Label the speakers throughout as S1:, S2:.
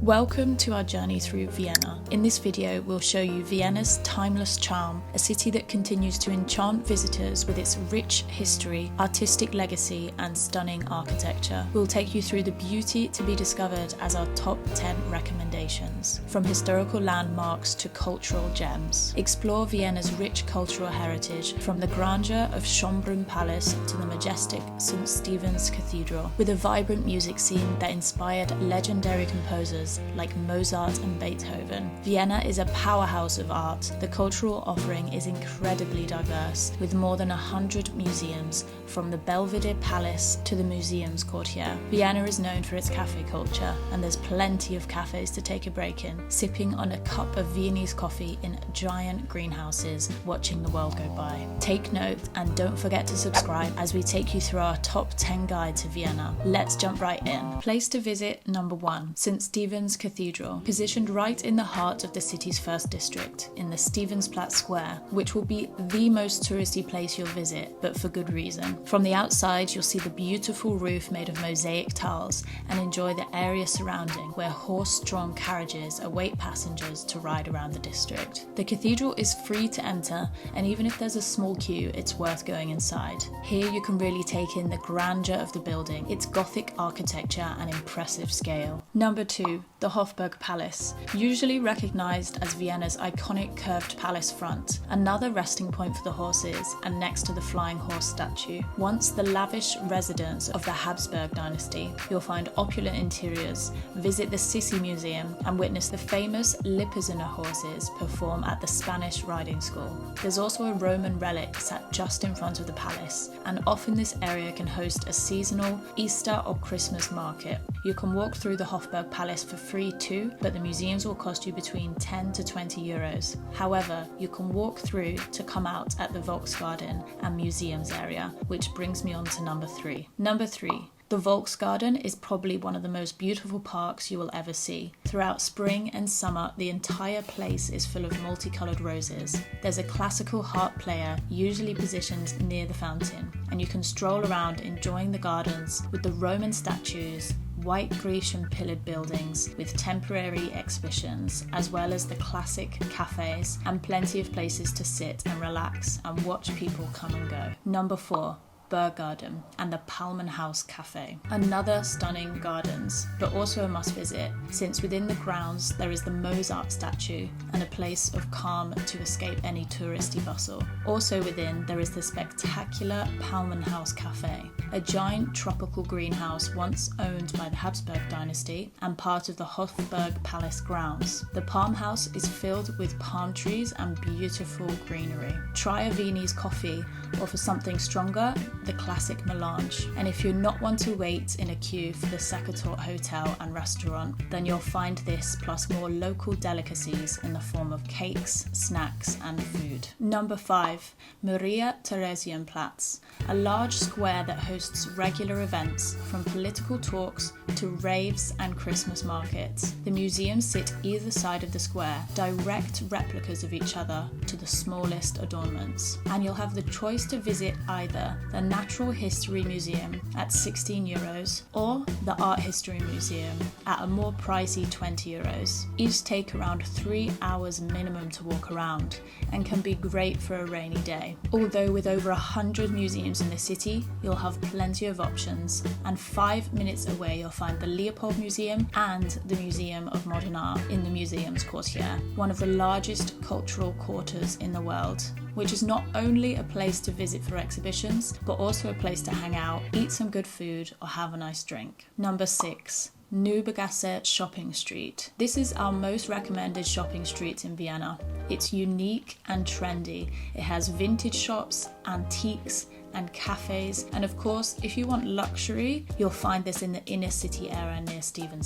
S1: Welcome to our journey through Vienna. In this video, we'll show you Vienna's timeless charm, a city that continues to enchant visitors with its rich history, artistic legacy, and stunning architecture. We'll take you through the beauty to be discovered as our top 10 recommendations. From historical landmarks to cultural gems, explore Vienna's rich cultural heritage, from the grandeur of Schönbrunn Palace to the majestic St. Stephen's Cathedral, with a vibrant music scene that inspired legendary composers like Mozart and Beethoven. Vienna is a powerhouse of art. The cultural offering is incredibly diverse, with more than 100 museums, from the Belvedere Palace to the museum's courtyard. Vienna is known for its cafe culture, and there's plenty of cafes to take a break in, sipping on a cup of Viennese coffee in giant greenhouses, watching the world go by. Take note and don't forget to subscribe as we take you through our top 10 guide to Vienna. Let's jump right in. Place to visit number 1, St. Stephen's Cathedral, positioned right in the heart of the city's first district, in the Platz Square, which will be the most touristy place you'll visit, but for good reason. From the outside, you'll see the beautiful roof made of mosaic tiles and enjoy the area surrounding, where horse-drawn carriages await passengers to ride around the district. The cathedral is free to enter, and even if there's a small queue, it's worth going inside. Here you can really take in the grandeur of the building, its Gothic architecture and impressive scale. Number 2, the Hofburg Palace, usually recognised as Vienna's iconic curved palace front, another resting point for the horses and next to the flying horse statue. Once the lavish residence of the Habsburg dynasty, you'll find opulent interiors, visit the Sissi Museum and witness the famous Lipizzaner horses perform at the Spanish riding school. There's also a Roman relic sat just in front of the palace, and often this area can host a seasonal Easter or Christmas market. You can walk through the Hofburg Palace for free too, but the museums will cost you between 10 to 20 euros. However, you can walk through to come out at the Volksgarten and museums area, which brings me on to number 3. Number 3. The Volksgarten is probably one of the most beautiful parks you will ever see. Throughout spring and summer, the entire place is full of multicoloured roses. There's a classical harp player, usually positioned near the fountain, and you can stroll around enjoying the gardens with the Roman statues, white Grecian pillared buildings with temporary exhibitions, as well as the classic cafes and plenty of places to sit and relax and watch people come and go. Number 4. Burggarten and the Palmenhaus cafe. Another stunning gardens, but also a must visit, since within the grounds there is the Mozart statue and a place of calm to escape any touristy bustle. Also within there is the spectacular Palmenhaus cafe, a giant tropical greenhouse once owned by the Habsburg dynasty and part of the Hofburg Palace grounds. The Palmhaus is filled with palm trees and beautiful greenery. Try a Viennese coffee, or for something stronger, the classic melange. And if you're not one to wait in a queue for the Sakator Hotel and restaurant, then you'll find this plus more local delicacies in the form of cakes, snacks and food. Number 5, Theresien Platz, a large square that hosts regular events from political talks to raves and Christmas markets. The museums sit either side of the square, direct replicas of each other to the smallest adornments. And you'll have the choice to visit either the Natural History Museum at 16 euros or the Art History Museum at a more pricey 20 euros. Each take around 3 hours minimum to walk around and can be great for a rainy day. Although with over 100 museums in the city, you'll have plenty of options, and 5 minutes away you'll find the Leopold Museum and the Museum of Modern Art in the museum's courtyard, one of the largest cultural quarters in the world, which is not only a place to visit for exhibitions, but also a place to hang out, eat some good food, or have a nice drink. Number 6. Neubaugasse Shopping Street. This is our most recommended shopping street in Vienna. It's unique and trendy. It has vintage shops, antiques, and cafes, and of course if you want luxury you'll find this in the inner city area near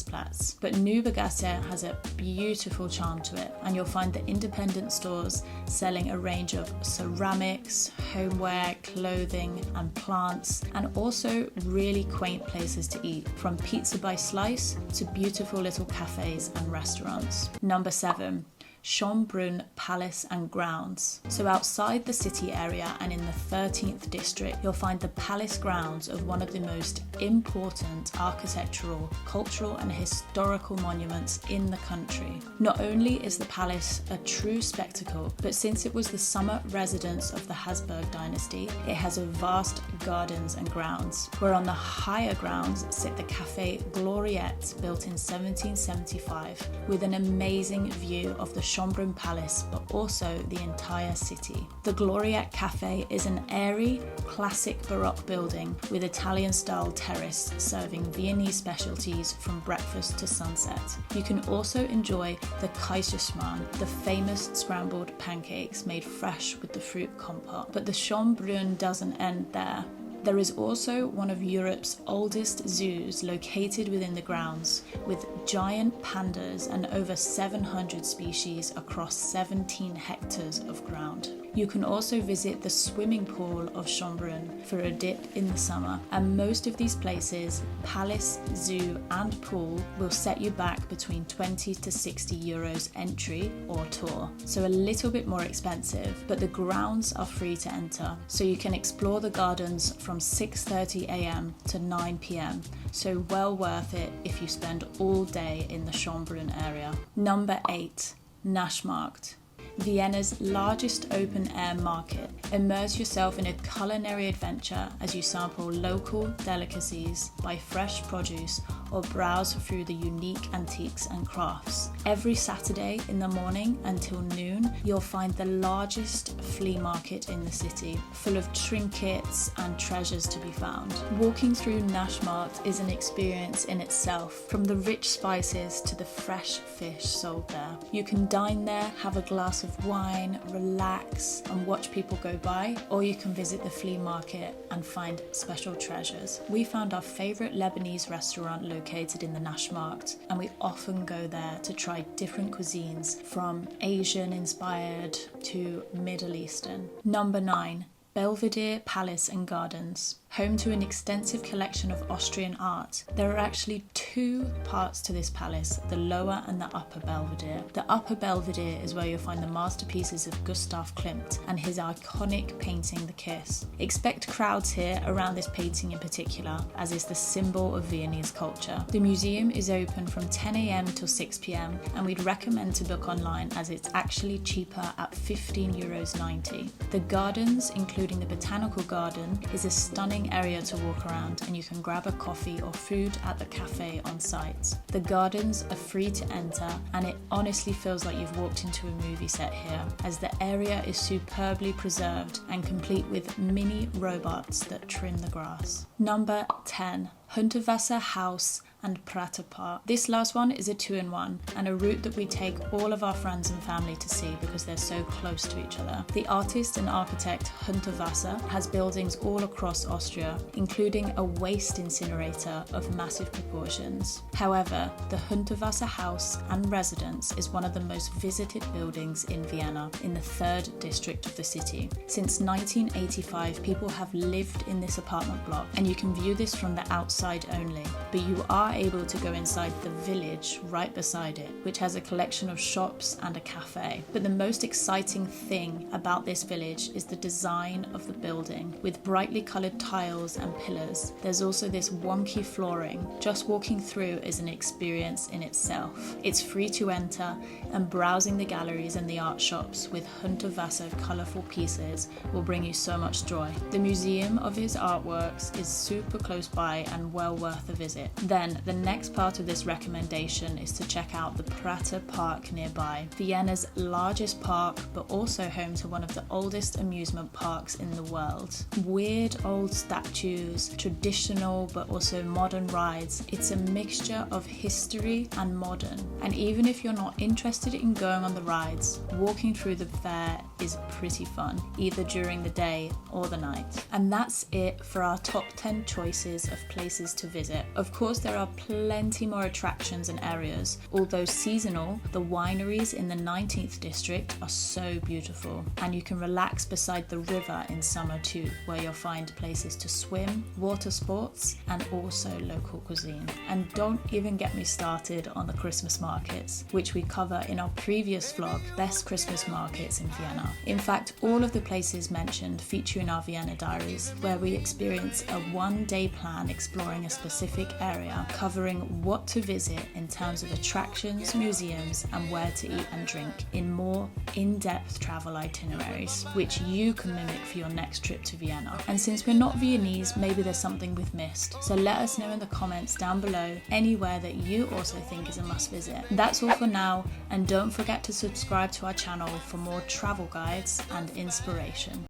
S1: Platz. But Neubaugasse has a beautiful charm to it, and you'll find the independent stores selling a range of ceramics, homeware, clothing and plants, and also really quaint places to eat, from pizza by slice to beautiful little cafes and restaurants. Number 7. Schönbrunn Palace and grounds. So outside the city area and in the 13th district, you'll find the palace grounds of one of the most important architectural, cultural and historical monuments in the country. Not only is the palace a true spectacle, but since it was the summer residence of the Hofburg dynasty, it has a vast gardens and grounds, where on the higher grounds sit the Café Gloriette, built in 1775, with an amazing view of the Schönbrunn Palace, but also the entire city. The Gloriette Cafe is an airy, classic Baroque building with Italian-style terrace serving Viennese specialties from breakfast to sunset. You can also enjoy the Kaiserschmarrn, the famous scrambled pancakes made fresh with the fruit compote. But the Schönbrunn doesn't end there. There is also one of Europe's oldest zoos located within the grounds, with giant pandas and over 700 species across 17 hectares of ground. You can also visit the swimming pool of Schönbrunn for a dip in the summer, and most of these places, palace, zoo and pool, will set you back between 20 to 60 euros entry or tour, so a little bit more expensive, but the grounds are free to enter, so you can explore the gardens from 6:30 a.m. to 9 p.m, so well worth it if you spend all day in the Schönbrunn area. Number 8. Naschmarkt. Vienna's largest open-air market. Immerse yourself in a culinary adventure as you sample local delicacies, buy fresh produce, or browse through the unique antiques and crafts. Every Saturday in the morning until noon, you'll find the largest flea market in the city, full of trinkets and treasures to be found. Walking through Naschmarkt is an experience in itself, from the rich spices to the fresh fish sold there. You can dine there, have a glass of wine, relax and watch people go by, or you can visit the flea market and find special treasures. We found our favourite Lebanese restaurant located in the Naschmarkt, and we often go there to try different cuisines, from Asian inspired to Middle Eastern. Number 9. Belvedere Palace and Gardens. Home to an extensive collection of Austrian art. There are actually 2 parts to this palace, the lower and the upper Belvedere. The upper Belvedere is where you'll find the masterpieces of Gustav Klimt and his iconic painting The Kiss. Expect crowds here around this painting in particular, as it's the symbol of Viennese culture. The museum is open from 10 a.m. till 6 p.m, and we'd recommend to book online as it's actually cheaper at €15.90. The gardens, including the botanical garden, is a stunning area to walk around, and you can grab a coffee or food at the cafe on site. The gardens are free to enter, and it honestly feels like you've walked into a movie set here, as the area is superbly preserved and complete with mini robots that trim the grass. Number 10. Hundertwasser, Haus and Prater Park. This last one is a 2-in-1 and a route that we take all of our friends and family to see because they're so close to each other. The artist and architect Hundertwasser has buildings all across Austria, including a waste incinerator of massive proportions. However, the Hundertwasser House and Residence is one of the most visited buildings in Vienna, in the 3rd district of the city. Since 1985, people have lived in this apartment block, and you can view this from the outside only, but you are able to go inside the village right beside it, which has a collection of shops and a cafe. But the most exciting thing about this village is the design of the building, with brightly coloured tiles and pillars. There's also this wonky flooring. Just walking through is an experience in itself. It's free to enter, and browsing the galleries and the art shops with Hundertwasser colourful pieces will bring you so much joy. The museum of his artworks is super close by and well worth a visit. Then the next part of this recommendation is to check out the Prater Park nearby, Vienna's largest park, but also home to one of the oldest amusement parks in the world. Weird old statues, traditional but also modern rides. It's a mixture of history and modern. And even if you're not interested in going on the rides, walking through the fair is pretty fun, either during the day or the night. And that's it for our top 10 choices of places to visit. Of course, there are plenty more attractions and areas. Although seasonal, the wineries in the 19th district are so beautiful, and you can relax beside the river in summer too, where you'll find places to swim, water sports, and also local cuisine. And don't even get me started on the Christmas markets, which we cover in our previous vlog, Best Christmas Markets in Vienna. In fact, all of the places mentioned feature in our Vienna diaries, where we experience a one-day plan exploring a specific area, covering what to visit in terms of attractions, museums, and where to eat and drink in more in-depth travel itineraries, which you can mimic for your next trip to Vienna. And since we're not Viennese, maybe there's something we've missed. So let us know in the comments down below anywhere that you also think is a must visit. That's all for now, and don't forget to subscribe to our channel for more travel guides and inspiration.